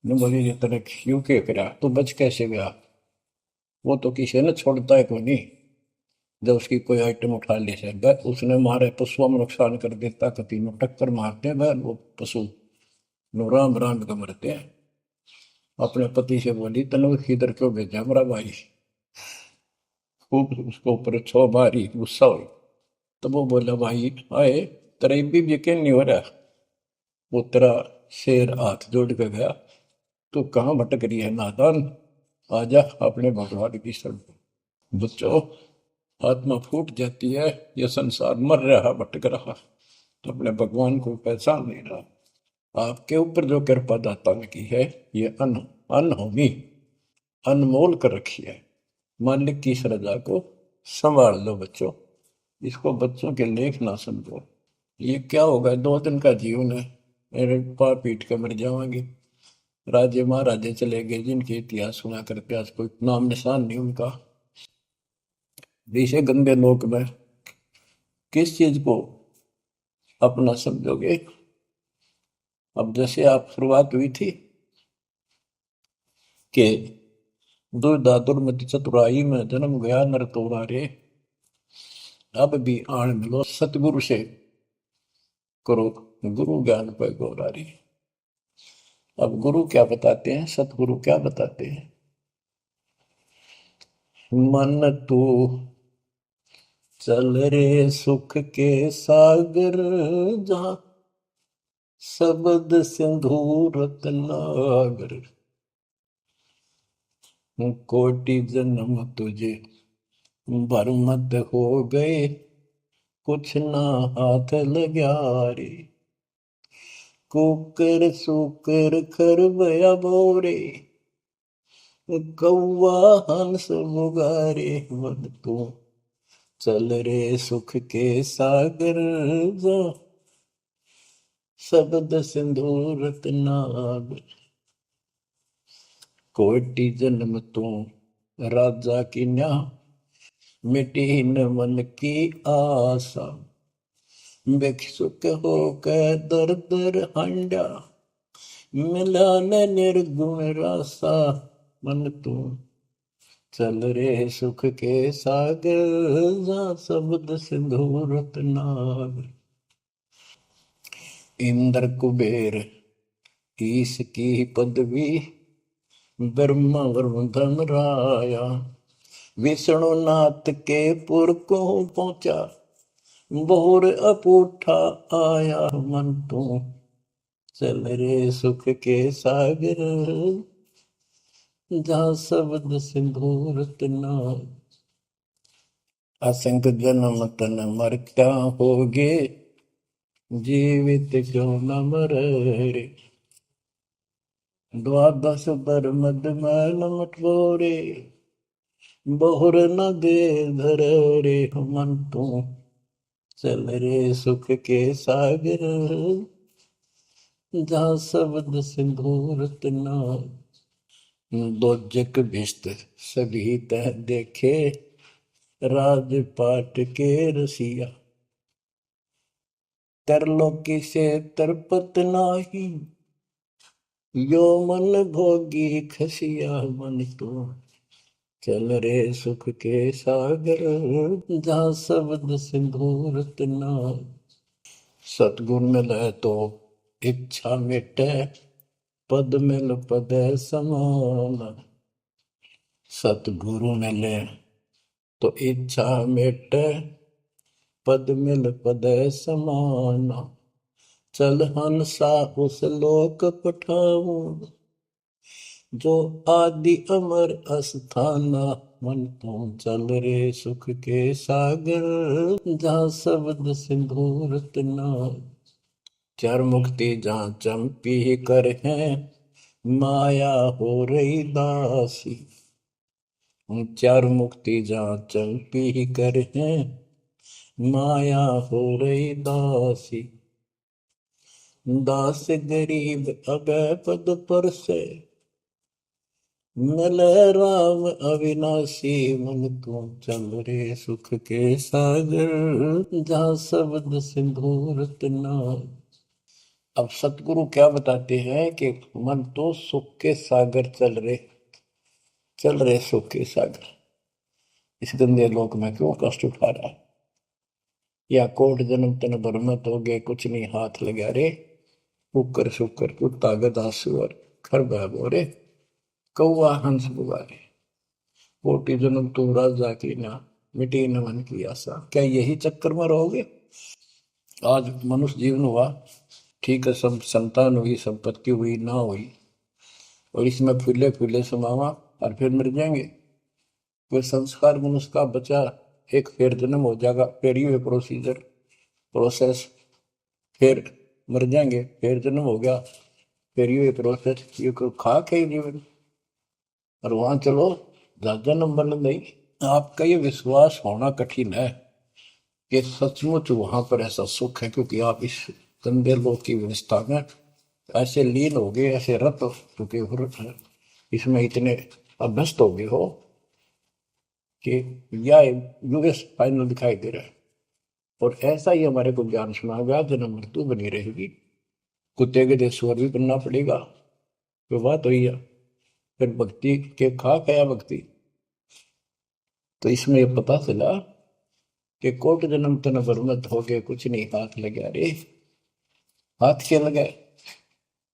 ने बोली, ये तेरे क्यों के करा, तू बच कैसे गया? वो तो किसी ने छोड़ता है कोई नहीं, जब उसकी कोई आइटम उठा ले से उसने मारे पशुओं में नुकसान कर देता, कति में टक्कर मारते हैं वो पशु, नो राम राम का मरते हैं। अपने पति से बोली, तनु इधर क्यों भेजा मेरा भाई? खूब उसको ऊपर छो मारी, गुस्सा हुई। तो वो बोला, भाई आए, तेरा भी यकीन नहीं हो रहा? वो तेरा शेर हाथ जोड़ के गया, तू कहाँ भटक रही है नादान, आजा अपने भगवान की शरण। बच्चों, आत्मा फूट जाती है, ये संसार मर रहा, भटक रहा, तो अपने भगवान को पहचान नहीं रहा। आपके ऊपर जो कृपा दाता ने की है, ये अनहोनी अनमोल कर रखी है। मालिक की श्रद्धा को संभाल लो बच्चों, इसको बच्चों के लेख ना समझो। ये क्या होगा, 2 दिन का जीवन है, मेरे पा पीट के मर जाएंगे। राजे महाराजे चले गए, जिनके इतिहास सुना करके आज कोई नाम निशान नहीं उनका। इसे गंदे लोक में किस चीज को अपना समझोगे? अब जैसे आप शुरुआत हुई थी कि दुर्दादुर मति चतुराई में जन्म गया नर तोड़ा रे, अब भी आण मिलो सतगुरु से, करो गुरु ज्ञान पे गौरारी। अब गुरु क्या बताते हैं, सतगुरु क्या बताते हैं? मन तू चल रे सुख के सागर, जहाँ शब्द सिंधु रत्नागर, कोटि जन्म तुझे बरमत हो गए, कुछ ना हाथ लग्या रे। कुकर सुकर खरबया बोरे, कौआ हंस मुगारे। मन तू चल रे सुख के सागर, जा शब्द सिंधु रत्नागर। कोटि जन्म तू राजा की न्या, मिटी न मन की आशा। भिक्षुक होकर दर दर हांडा, मिला न निर्गुण रासा। मन तू चल रे सुख के सागर, जा शब्द सिंधु रत्नागर। इंद्र कुबेर ईश की पदवी, ब्रह्मा वरुण धन राया। विष्णु नाथ के पुर को पहुंचा, बोर अपूठा आया। मन तू चल रे सुख के सागर, जा शब्द सिंधु रत्नागर। असंख जन्म तन मरता होगे, जीवित क्यों न मरे रे। द्वादश बर मद मैल मटोरे, बहुर न दे धर रे। मन तू चल रे सुख के सागर, जा शब्द सिंधु रत्नागर। दोजक भिस्त सभी तह देखे, राजपाट के रसिया। तरलोकी से तरपत नाही, यो मन भोगी खसिया। मन तू चल रे सुख के सागर, जा शब्द सिंधु रत्नागर। सतगुण मिले तो इच्छा मिटे, पद मिल पद समान। सतगुरु मिले तो इच्छा मिटे, पद मिल पद समान। चल हंसा उस लोक पठाऊं, जो आदि अमर अस्थाना। मन तू चल रे सुख के सागर, जा शब्द सिंधु रत्नागर। चार मुक्ति जहाँ चंपी कर है, माया हो रही दासी। चार मुक्ति जहाँ चंपी कर है, माया हो रही दासी। दास गरीब अभय पद पर से, मिल राम अविनाशी। मन तू चल रे सुख के सागर, जा शब्द सिंधु रत्नागर। अब सतगुरु क्या बताते हैं कि मन तो सुख के सागर चल रहे सुख के सागर। इस गंदे लोक में क्यों कष्ट उठा रहा है? या कोट जन्म तन भरमत हो गए, कुछ नहीं हाथ लगा रे। कुकर शुकर कुत्ता गधा सुअर खर बोरे, कौआ हंस बुआरे। कोटि जन्म तू राजा की ना, मिटी न मन की आशा। क्या यही चक्कर में रहोगे? आज मनुष्य जीवन हुआ, ठीक है, सब संतान हुई, संपत्ति हुई ना हुई, और इसमें फूले फूले समावा और फिर मर जाएंगे। कोई संस्कार मनुष्य का बचा, एक फिर जन्म हो जाएगा, फिर ये प्रोसेस, फिर मर जाएंगे, फिर जन्म हो गया, फिर ये प्रोसेस। ये कोई खाक है जीवन? और वहां चलो ज्यादा नंबर नहीं। आपका ये विश्वास होना कठिन है कि सचमुच वहां पर ऐसा सुख है, क्योंकि आप इस गंदे लोक की व्यवस्था में ऐसे लीन हो गए, ऐसे रत क्योंकि इसमें इतने अभ्यस्त हो गए हो कि यह यूएस फाइनल दिखाई दे रहा है। और ऐसा ही हमारे को ज्ञान सुना गया, जन्म मृत्यु बनी रहेगी, कुत्ते के देश स्वर भी बनना पड़ेगा। तो बात हुई है, फिर भक्ति के खाक है भक्ति। तो इसमें यह पता चला कि कोट जन्म तन बरमत हो गए, कुछ नहीं हाथ लगा रे। हाथ क्या लगा?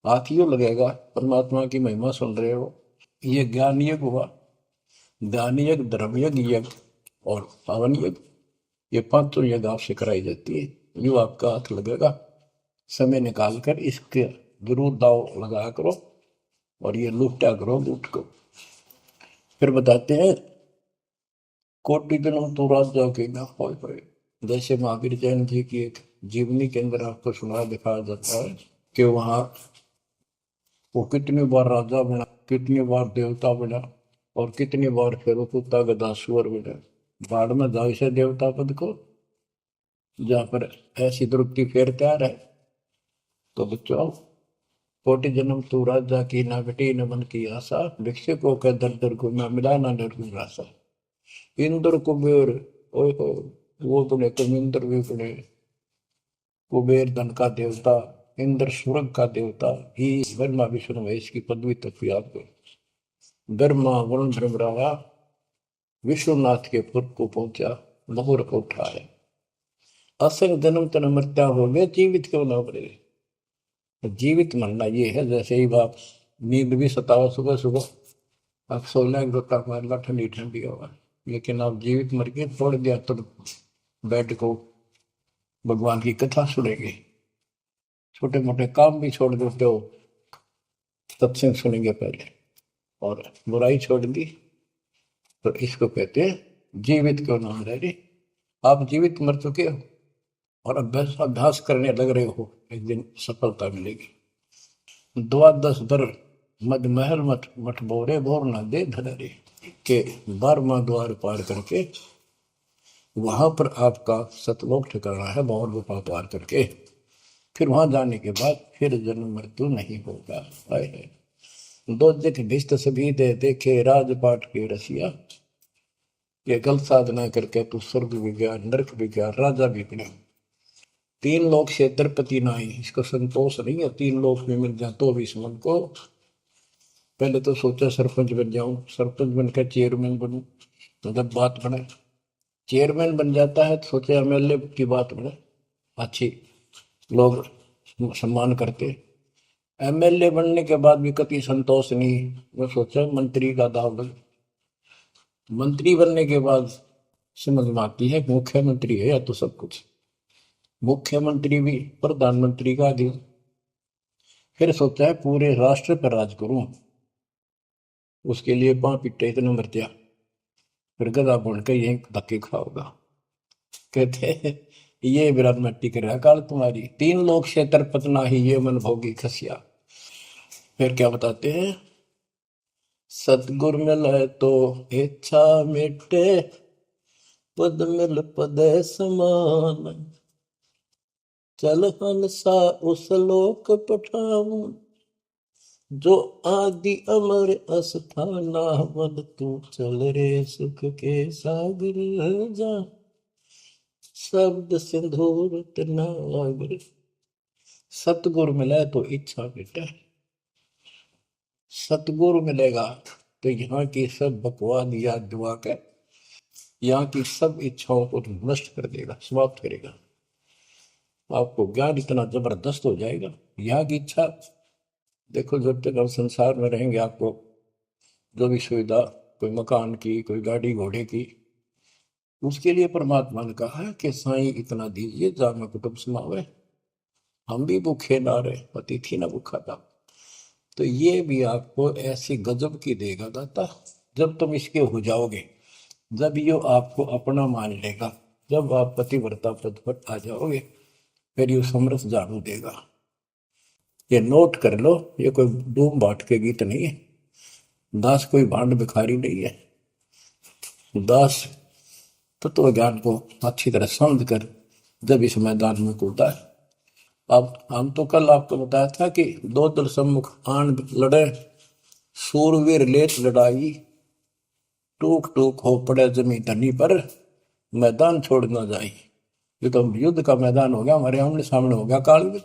हाथ यूं लगेगा, परमात्मा की महिमा सुन रहे हो, ये ज्ञान यज्ञ हुआ। ज्ञान यज्ञ, धर्म यज्ञ, और पावन यज्ञ, ये पांचों यज्ञ आपसे कराई जाती है। यूं आपका हाथ लगेगा, समय निकाल कर इसके जरूर दाव लगा करो और ये लूटा करो लूट को। फिर बताते हैं कोटि जन्म तो राजा के ना होए। जैसे महावीर जैन जी की एक जीवनी के अंदर आपको सुना दिखाया जाता है कि वहां वो कितनी बार राजा बना, कितनी बार देवता बना और कितनी बार फिर वो कुत्ता गधा सुअर बना। बाढ़ में जाओ इसे देवता पद को, जहां पर ऐसी द्रुपति फेर तैयार है। तो बच्चों, कोटि जन्म तू राजा की ना बेटी न मन की आशा, भिक्षु को कह दर दर को ना मिला ना निर्गुण राशा। इंद्र कुबेर, ओए वो बने कमिंद्र भी बने। कुबेर धन का देवता, इंद्र स्वर्ग का देवता ही ब्रह्मा विष्णु महेश की पदवी तक भी आपको ब्रह्मा वरुण भ्रमरावा विश्वनाथ के पुर को पहुंचा, बहुर को उठाया। असंग जन्म तन मृत्या हो गए, जीवित क्यों ना बने। जीवित मरना ये है जैसे ही बाप नींद भी सतावा सुबह सुबह, आप सोलह गोता मारना ठंडी ठंडी हवा, लेकिन आप जीवित मर के छोड़ दिया तो बेड को भगवान की कथा सुनेंगे, छोटे मोटे काम भी छोड़ देते हो, सत्संग सुनेंगे पहले, और बुराई छोड़ दी तो इसको कहते हैं जीवित क्यों ना रह रहे। आप जीवित मर चुके हो और अभ्यास अभ्यास करने लग रहे हो, एक दिन सफलता मिलेगी। द्वादश दर मद महल मठ मठ बोरे बोर न दे धरे के 12वां द्वार पार करके वहां पर आपका सतलोक ठिकाना है, बहुत गुफा पार करके फिर वहां जाने के बाद फिर जन्म मृत्यु नहीं होगा। है दो दिख भिष्ट सभी दे देखे राजपाट के रसिया, ये गलत साधना करके तू स्वर्ग भी गया, नरक भी गया, राजा भी बना। 3 लोक से द्रपति नाही, इसको संतोष नहीं है 3 लोक में मिल जाए तो भी इस मन को। पहले तो सोचा सरपंच बन जाऊं, सरपंच बनकर चेयरमैन बनूं, तो जब बात बने चेयरमैन बन जाता है तो सोचे एमएलए की बात बने, अच्छी लोग सम्मान करते। एमएलए बनने के बाद भी कभी संतोष नहीं, मैं सोचा मंत्री का दाव लगे। मंत्री बनने के बाद समझ में आती है मुख्यमंत्री है या तो सब कुछ, मुख्यमंत्री भी प्रधानमंत्री का अधीन। फिर सोचा है पूरे राष्ट्र पर राज करूं, उसके लिए पां पिट्टे इतने मर दिया, फिर गधा बन के यही धक्के खाओगा। कहते हैं ये विराट में टिक रहा काल तुम्हारी, 3 लोग क्षेत्र पतना ही ये मन भोगी खसिया। फिर क्या बताते हैं, सतगुर मिले तो इच्छा मिटे, पद मिल पद समान, चल हंसा उस लोक पठाऊं, जो आदि अमर अस्थाना, मन तू चल रे सुख के सागर जा, शब्द सिंदूर नागर। सतगुरु मिले तो इच्छा मिटे, सतगुरु मिलेगा तो यहाँ की सब बकवाद याद दुआ कर, यहाँ की सब इच्छाओं को नष्ट कर देगा, समाप्त करेगा। आपको ज्ञान इतना जबरदस्त हो जाएगा। यहाँ की इच्छा देखो, जब तक हम संसार में रहेंगे आपको जो भी सुविधा, कोई मकान की, कोई गाड़ी घोड़े की, उसके लिए परमात्मा ने कहा है कि साईं इतना दीजिए जामे कुटुंब समावे, हम भी भूखे ना रहे, अतिथि ना भूखा था। तो ये भी आपको ऐसी गजब की देगा दाता, जब तुम इसके हो जाओगे, जब ये आपको अपना मान लेगा, जब आप पतिव्रता पद पर आ जाओगे, फिर ये समरस झाड़ू देगा। ये नोट कर लो, ये कोई डूम बाट के गीत नहीं है, दास कोई भांड भिखारी नहीं है। दास तत्व ज्ञान को अच्छी तरह समझ कर जब इस मैदान में कूदा है। अब हम तो कल आपको बताया था कि 2 दल सम्मुख आन लड़े, सूरवीर लेत लड़ाई, टूक टूक हो पड़े जमी धनी पर, मैदान छोड़ ना जाए। ये तो युद्ध का मैदान हो गया, हमारे आमने सामने हो गया काल में।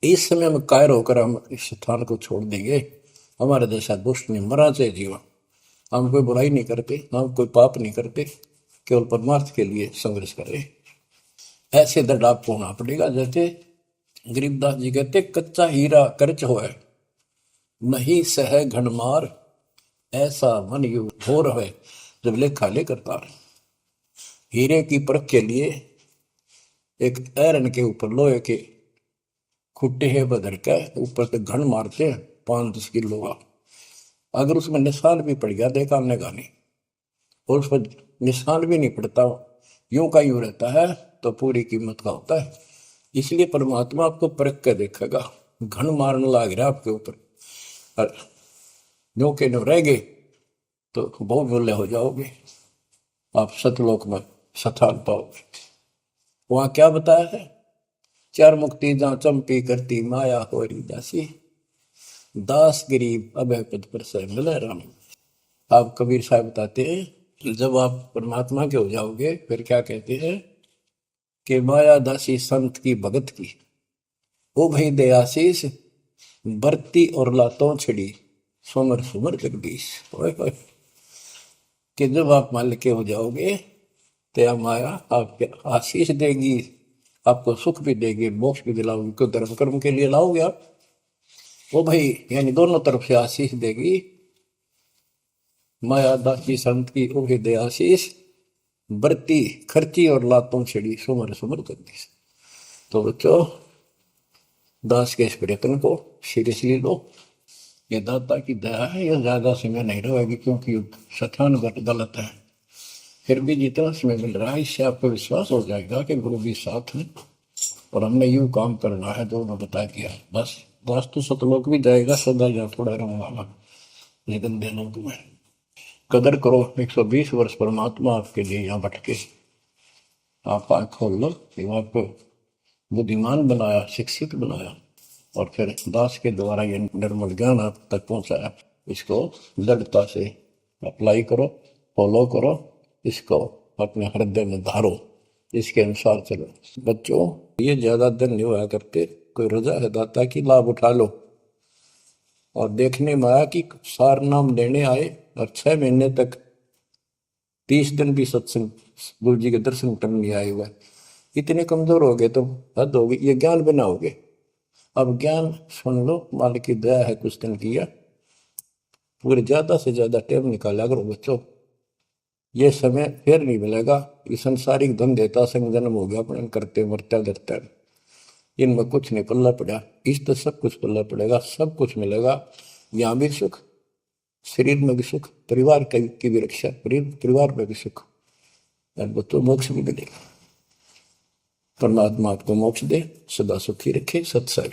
इस समय में कायर होकर हम इस स्थान को छोड़ देंगे, हमारे जैसा दुष्ट नहीं मरा चाहे जीवन। हम कोई बुराई नहीं करते, हम कोई पाप नहीं करते, केवल परमार्थ के लिए संघर्ष करें। ऐसे दृढ़ आपको होना पड़ेगा। जैसे गरीबदास जी कहते, कच्चा हीरा कर्च होए, नहीं सह घनमार, ऐसा मन यू हो रहे जब लेखा ले करता है। हीरे की परख के लिए एक ऐरन के ऊपर लोहे के खुट्टे है बदर के ऊपर से घन मारते हैं 5-10 किलो का। अगर उसमें निशान भी पड़ गया देखा हमने गाने, और उस पर निशान भी नहीं पड़ता, यूं का यूं रहता है, तो पूरी कीमत का होता है। इसलिए परमात्मा आपको परख के देखेगा। घन मारने लग रहा आपके ऊपर, और यूं के न्यू रह गए तो बहुत मूल्य हो जाओगे, आप सतलोक में स्थान पाओगे। वहां क्या बताया है, चार मुक्ति जहां चंपी करती माया होरी दासी, दास गरीब अभय पद पर से मिले राम। आप कबीर साहब बताते हैं जब आप परमात्मा के हो जाओगे फिर क्या कहते हैं कि माया दासी संत की भगत की, ओ भाई दे आशीष बरती और लातों छिड़ी, सुमर सुमर जगदीश। ओए होए, कि जब आप मान के हो जाओगे तो माया आपके आशीष देगी, आपको सुख भी देगी, मोक्ष भी दिलाओगी, क्यों धर्म कर्म के लिए लाओगे आप, वो भाई यानी दोनों तरफ से आशीष देगी। माया दासी संत की ओ दे आशीष बरती खर्ची और लातों छिड़ी, सुमर सुमर जगदीश। तो बच्चों दास के इस प्रयत्न को सीरियसली लो, ये दाता की दया है, ये ज्यादा समय नहीं रहेगी क्योंकि स्थान गलत है। फिर भी जितना समय मिल रहा है इससे आपको विश्वास हो जाएगा कि गुरु भी साथ है और हमने यूं काम करना है जो उन्होंने बता दिया। बस वास्तु सतलोक भी जाएगा, सदा या थोड़ा रहूंगा लेकिन दिनों में कदर करो। 120 वर्ष परमात्मा आपके लिए यहाँ भटके, आप आँख खोल लो, आपको बुद्धिमान बनाया, शिक्षित बनाया, और फिर दास के द्वारा ये निर्मल ज्ञान आप तक पहुंचाया। इसको दृढ़ता से अप्लाई करो, फॉलो करो, इसको अपने हृदय में धारो, इसके अनुसार चलो। बच्चों ये ज्यादा दिन नहीं हुआ करते, कोई रजा है दाता की लाभ उठा लो। और देखने में आया कि सार नाम लेने आए और 6 महीने तक 30 दिन भी सत्संग गुरु जी के दर्शन करने नहीं आए हुए, इतने कमजोर हो गए तो हद हो गई, ये ज्ञान बनाओगे। अब ज्ञान सुन लो, मालिक की दया है कुछ दिन किया, पूरे ज्यादा से ज्यादा टाइम निकाला करो बच्चों, ये समय फिर नहीं मिलेगा। ये संसारिक धन देता संग जन्म हो गया अपने करते मरते डरते, इनमें कुछ नहीं पल्ला पड़ा, इस तो सब कुछ पल्ला पड़ेगा, सब कुछ मिलेगा, यहाँ भी सुख, शरीर में भी सुख, परिवार की भी रक्षा, परिवार में भी सुख, और बच्चों मोक्ष भी मिलेगा। परमात्मा आपको मोक्ष दे, सदा सुखी रखे। सत्संग।